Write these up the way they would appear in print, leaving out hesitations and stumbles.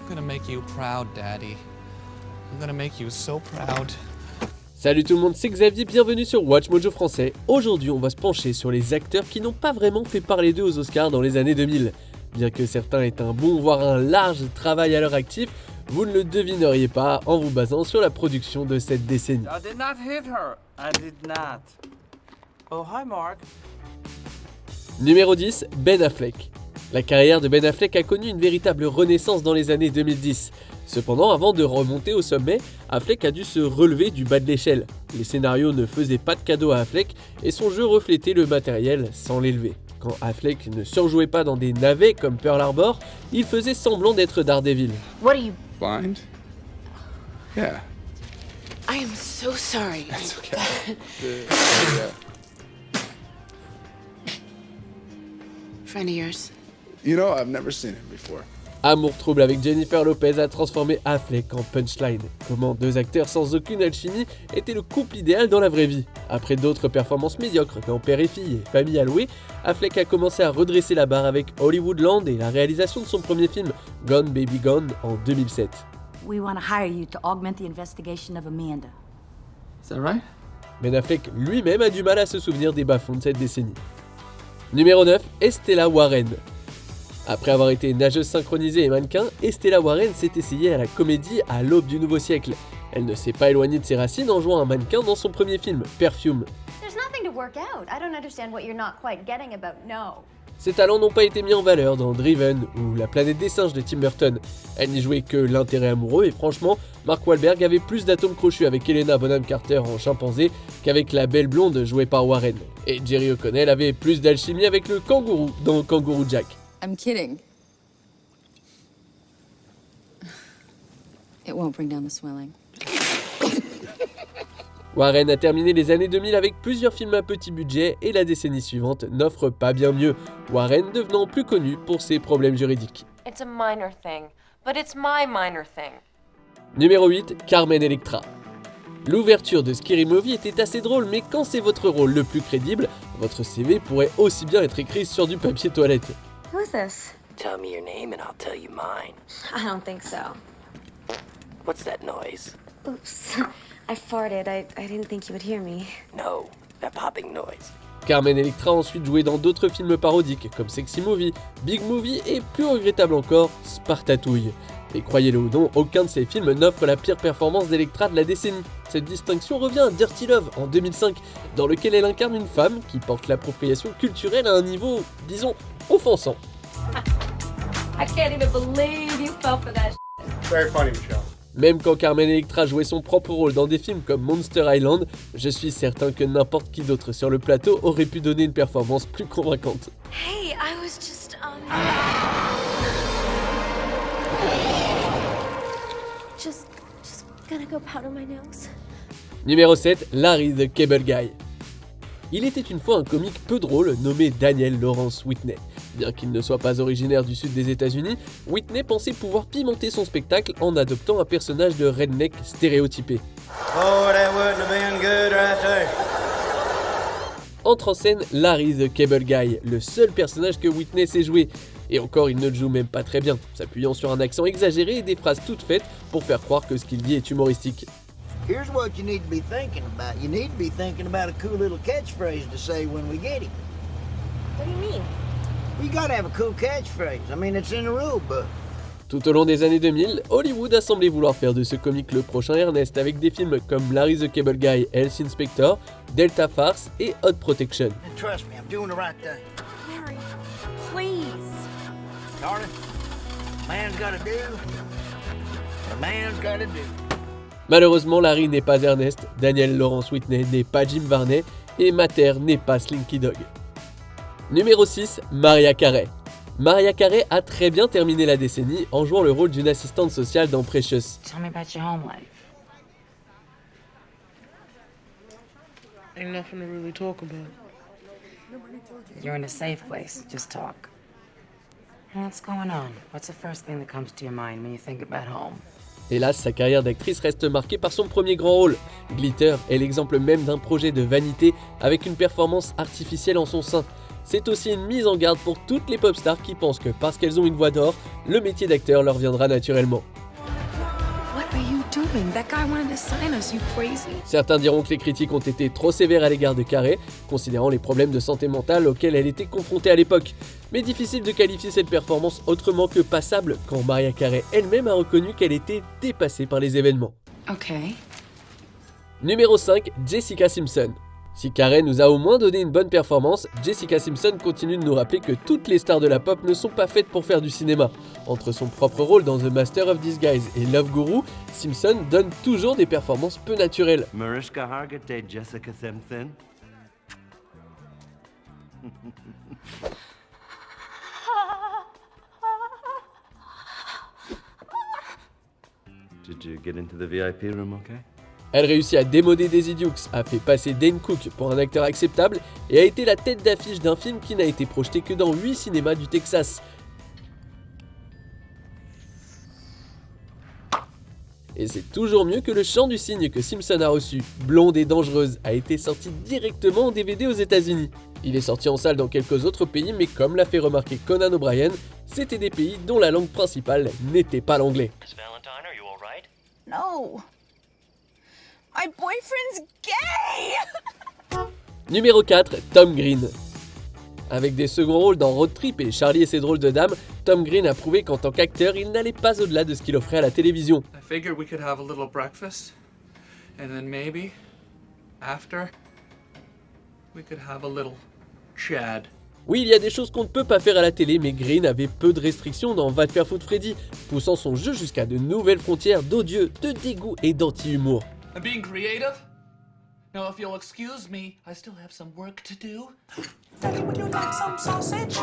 I'm gonna make you proud, Daddy. I'm gonna make you so proud. Salut tout le monde, c'est Xavier, bienvenue sur Watch Mojo français. Aujourd'hui, on va se pencher sur les acteurs qui n'ont pas vraiment fait parler d'eux aux Oscars dans les années 2000. Bien que certains aient un bon, voire un large travail à leur actif, vous ne le devineriez pas en vous basant sur la production de cette décennie. I did not hit her. I did not. Oh, hi, Mark. Numéro 10, Ben Affleck. La carrière de Ben Affleck a connu une véritable renaissance dans les années 2010. Cependant, avant de remonter au sommet, Affleck a dû se relever du bas de l'échelle. Les scénarios ne faisaient pas de cadeau à Affleck et son jeu reflétait le matériel sans l'élever. Quand Affleck ne surjouait pas dans des navets comme Pearl Harbor, il faisait semblant d'être Daredevil. What are you? Blind? Yeah. I am so sorry. That's okay. Friend of yours. You know, I've never seen him before. Amour trouble avec Jennifer Lopez a transformé Affleck en punchline. Comment deux acteurs sans aucune alchimie étaient le couple idéal dans la vraie vie. Après d'autres performances médiocres dans Père et Fille et Famille Allouée, Affleck a commencé à redresser la barre avec Hollywoodland et la réalisation de son premier film, Gone Baby Gone, en 2007. We want to hire you to augment the investigation of Amanda. Is that right? Ben Affleck lui-même a du mal à se souvenir des bas-fonds de cette décennie. Numéro 9, Estella Warren. Après avoir été nageuse synchronisée et mannequin, Estella Warren s'est essayée à la comédie à l'aube du nouveau siècle. Elle ne s'est pas éloignée de ses racines en jouant un mannequin dans son premier film, Perfume. There's nothing to work out. I don't understand what you're not quite getting about No. Ses talents n'ont pas été mis en valeur dans Driven ou La planète des singes de Tim Burton. Elle n'y jouait que l'intérêt amoureux et franchement, Mark Wahlberg avait plus d'atomes crochus avec Helena Bonham Carter en chimpanzé qu'avec la belle blonde jouée par Warren. Et Jerry O'Connell avait plus d'alchimie avec le kangourou dans Kangourou Jack. I'm kidding. It won't bring down the swelling. Warren a terminé les années 2000 avec plusieurs films à petit budget et la décennie suivante n'offre pas bien mieux, Warren devenant plus connu pour ses problèmes juridiques. It's a minor thing, but it's my minor thing. Numéro 8, Carmen Electra. L'ouverture de Scary Movie était assez drôle, mais quand c'est votre rôle le plus crédible, votre CV pourrait aussi bien être écrit sur du papier toilette. Who is this? Tell me your name and I'll tell you mine. I don't think so. What's that noise? Oops. I farted. I didn't think you would hear me. No, that popping noise. Carmen Electra a ensuite joué dans d'autres films parodiques comme Sexy Movie, Big Movie et plus regrettable encore, Spartatouille. Et croyez-le ou non, aucun de ces films n'offre la pire performance d'Electra de la décennie. Cette distinction revient à Dirty Love en 2005, dans lequel elle incarne une femme qui porte l'appropriation culturelle à un niveau, disons, offensant. I can't even believe you fell for that. Very funny, Michelle. Même quand Carmen Electra jouait son propre rôle dans des films comme Monster Island, je suis certain que n'importe qui d'autre sur le plateau aurait pu donner une performance plus convaincante. Hey, I was just just gonna go powder my nose. Numéro 7, Larry the Cable Guy. Il était une fois un comique peu drôle nommé Daniel Lawrence Whitney. Bien qu'il ne soit pas originaire du sud des États-Unis, Whitney pensait pouvoir pimenter son spectacle en adoptant un personnage de redneck stéréotypé. Oh, that wouldn't have been good right there. Entre en scène Larry the Cable Guy, le seul personnage que Whitney sait jouer. Et encore, il ne le joue même pas très bien, s'appuyant sur un accent exagéré et des phrases toutes faites pour faire croire que ce qu'il dit est humoristique. Here's what you need to be thinking about. You need to be thinking about a cool little catchphrase to say when we get him. What do you mean? You gotta have a cool catchphrase. I mean, it's in the rule book. Tout au long des années 2000, Hollywood a semblé vouloir faire de ce comique le prochain Ernest avec des films comme Larry the Cable Guy, Health Inspector, Delta Farce et Hot Protection. And trust me, I'm doing the right thing. Harry, please. Darling, man's gotta do what a man's gotta do. Malheureusement, Larry n'est pas Ernest, Daniel Lawrence Whitney n'est pas Jim Varney et Mater n'est pas Slinky Dog. Numéro 6, Mariah Carey. Mariah Carey a très bien terminé la décennie en jouant le rôle d'une assistante sociale dans Precious. Tell me about your home life. Ain't nothing to really talk about. You're in a safe place. Just talk. What's going on? What's the first thing that comes to your mind when you think about home? Hélas, sa carrière d'actrice reste marquée par son premier grand rôle. Glitter est l'exemple même d'un projet de vanité avec une performance artificielle en son sein. c'est aussi une mise en garde pour toutes les pop stars qui pensent que parce qu'elles ont une voix d'or, le métier d'acteur leur viendra naturellement. What are you doing? That guy wanted to sign us, you crazy? Certains diront que les critiques ont été trop sévères à l'égard de Carey, considérant les problèmes de santé mentale auxquels elle était confrontée à l'époque. Mais difficile de qualifier cette performance autrement que passable quand Mariah Carey elle-même a reconnu qu'elle était dépassée par les événements. Okay. Numéro 5, Jessica Simpson. Si Carey nous a au moins donné une bonne performance, Jessica Simpson continue de nous rappeler que toutes les stars de la pop ne sont pas faites pour faire du cinéma. Entre son propre rôle dans The Master of Disguise et Love Guru, Simpson donne toujours des performances peu naturelles. Mariska Hargitay, Jessica Simpson. Did you get into the VIP room okay? Elle réussit à démoder Daisy Dukes, a fait passer Dane Cook pour un acteur acceptable et a été la tête d'affiche d'un film qui n'a été projeté que dans 8 cinémas du Texas. Et c'est toujours mieux que le chant du cygne que Simpson a reçu. Blonde et dangereuse a été sorti directement en DVD aux États-Unis. Il est sorti en salle dans quelques autres pays, mais comme l'a fait remarquer Conan O'Brien, c'était des pays dont la langue principale n'était pas l'anglais. No. My boyfriend's gay! Numéro 4, Tom Green. Avec des seconds rôles dans Road Trip et Charlie et ses drôles de dames, Tom Green a prouvé qu'en tant qu'acteur, il n'allait pas au-delà de ce qu'il offrait à la télévision. I figured we could have a little breakfast, and then maybe, after, we could have a little Chad. Oui, il y a des choses qu'on ne peut pas faire à la télé, mais Green avait peu de restrictions dans Va te faire foutre Freddy, poussant son jeu jusqu'à de nouvelles frontières d'odieux, de dégoût et d'anti-humour. I'm being creative. Now, if you'll excuse me, I still have some work to do. Daddy, would you like some sausage?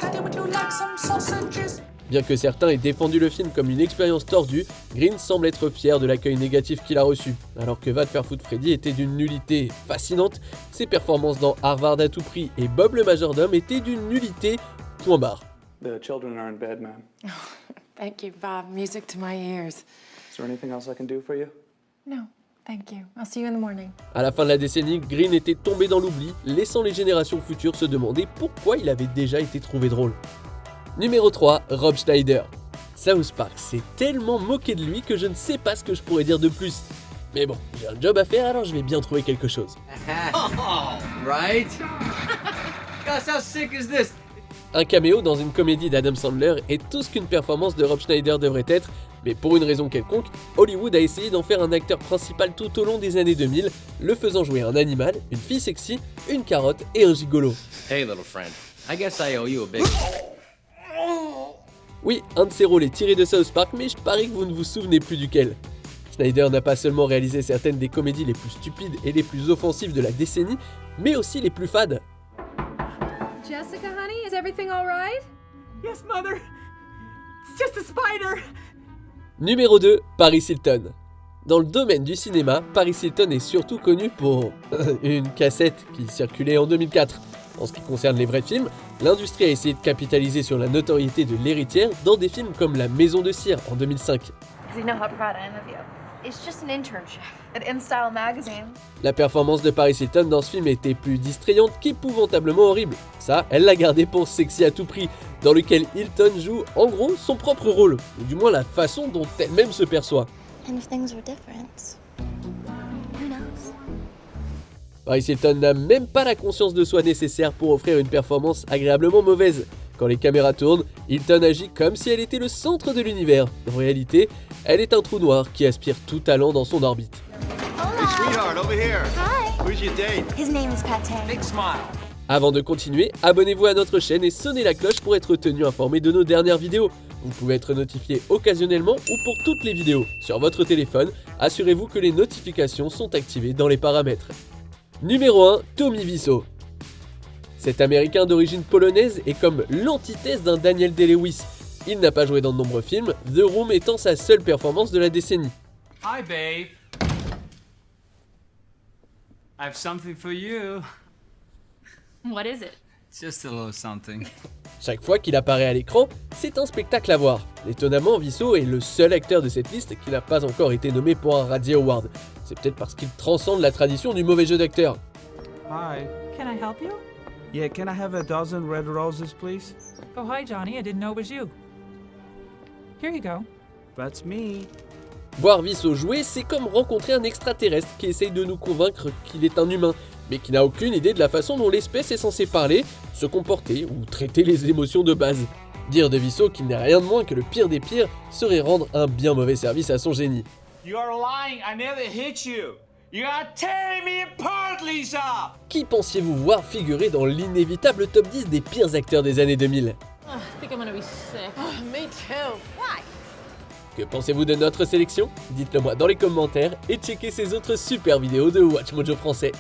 Daddy, would you like some sausages? Bien que certains aient défendu le film comme une expérience tordue, Green semble être fier de l'accueil négatif qu'il a reçu. Alors que Va te faire foutre Freddy était d'une nullité fascinante, ses performances dans Harvard à tout prix et Bob le majordome étaient d'une nullité point barre. The children are in bed, ma'am. Thank you, Bob. Music to my ears. Is there anything else I can do for you? No, thank you. I'll see you in the morning. À la fin de la décennie, Green était tombé dans l'oubli, laissant les générations futures se demander pourquoi il avait déjà été trouvé drôle. Numéro 3, Rob Schneider. South Park s'est tellement moqué de lui que je ne sais pas ce que je pourrais dire de plus. Mais bon, j'ai un job à faire, alors je vais bien trouver quelque chose. Right? Gosh, how sick is this? Un caméo dans une comédie d'Adam Sandler est tout ce qu'une performance de Rob Schneider devrait être, mais pour une raison quelconque, Hollywood a essayé d'en faire un acteur principal tout au long des années 2000, le faisant jouer un animal, une fille sexy, une carotte et un gigolo. Hey, little friend. I guess I owe you a big... Oui, un de ses rôles est tiré de South Park, mais je parie que vous ne vous souvenez plus duquel. Schneider n'a pas seulement réalisé certaines des comédies les plus stupides et les plus offensives de la décennie, mais aussi les plus fades. Jessica, honey, is everything all right? Yes, Mother. It's just a spider. Numéro 2, Paris Hilton. Dans le domaine du cinéma, Paris Hilton est surtout connu pour une cassette qui circulait en 2004. En ce qui concerne les vrais films, l'industrie a essayé de capitaliser sur la notoriété de l'héritière dans des films comme La Maison de Cire en 2005. You know how proud I am of you. It's just an internship at InStyle magazine. La performance de Paris Hilton dans ce film était plus distrayante qu'épouvantablement horrible. Ça, elle l'a gardé pour Sexy à tout prix, dans lequel Hilton joue en gros son propre rôle, ou du moins la façon dont elle-même se perçoit. And if things were different, who knows? Paris Hilton n'a même pas la conscience de soi nécessaire pour offrir une performance agréablement mauvaise. Quand les caméras tournent, Hilton agit comme si elle était le centre de l'univers. En réalité, elle est un trou noir qui aspire tout talent dans son orbite. Hey sweetheart, over here. Hi. Who's your date? His name is Pate. Big smile. Avant de continuer, abonnez-vous à notre chaîne et sonnez la cloche pour être tenu informé de nos dernières vidéos. Vous pouvez être notifié occasionnellement ou pour toutes les vidéos. Sur votre téléphone, assurez-vous que les notifications sont activées dans les paramètres. Numéro 1, Tommy Wiseau. Cet Américain d'origine polonaise est comme l'antithèse d'un Daniel Day-Lewis. Il n'a pas joué dans de nombreux films, The Room étant sa seule performance de la décennie. Hi babe. I have something for you. What is it? Just a little something. Chaque fois qu'il apparaît à l'écran, c'est un spectacle à voir. Étonnamment, Wiseau est le seul acteur de cette liste qui n'a pas encore été nommé pour un Razzie Award. C'est peut-être parce qu'il transcende la tradition du mauvais jeu d'acteur. Hi. Can I help you? Yeah, can I have a dozen red roses, please? Oh, hi, Johnny. I didn't know it was you. Here you go. That's me. Voir Wiseau jouer, c'est comme rencontrer un extraterrestre qui essaye de nous convaincre qu'il est un humain, mais qui n'a aucune idée de la façon dont l'espèce est censée parler, se comporter ou traiter les émotions de base. Dire de Wiseau qu'il n'est rien de moins que le pire des pires serait rendre un bien mauvais service à son génie. You are lying. I never hit you. You are tearing me apart, Lisa. Qui pensiez-vous voir figurer dans l'inévitable top 10 des pires acteurs des années 2000 ? I think I'm gonna be sick. Me too. Why? Que pensez-vous de notre sélection ? Dites-le moi dans les commentaires et checkez ces autres super vidéos de Watch Mojo français.